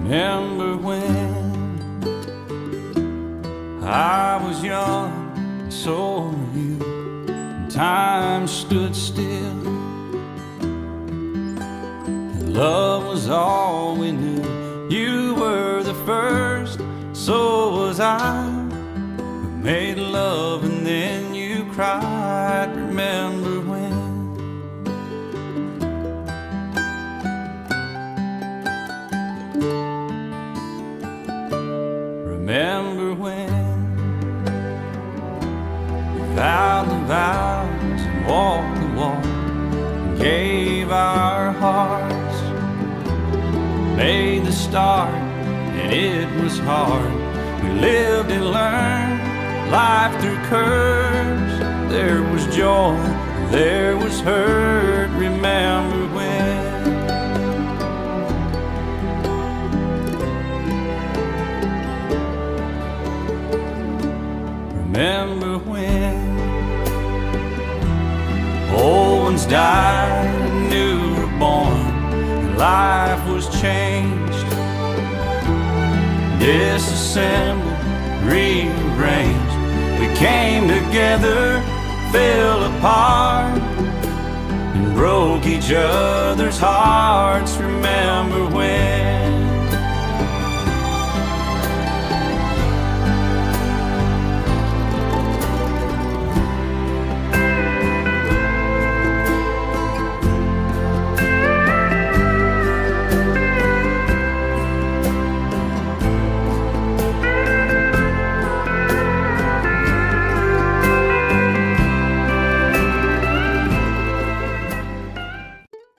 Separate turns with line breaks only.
Remember when I was young, and so were you, and time stood still, and love was all we knew. You were the first, so was I. We made love and then you cried. Remember when? Remember when we vowed the vows and walked the walk and gave our hearts, made the start and it was hard. We lived and learned life through curves. There was joy, there was hurt. Remember when? Remember when old ones died and new were born, and life was changed, disassembled, rearranged. We came together, fell apart, and broke each other's hearts. Remember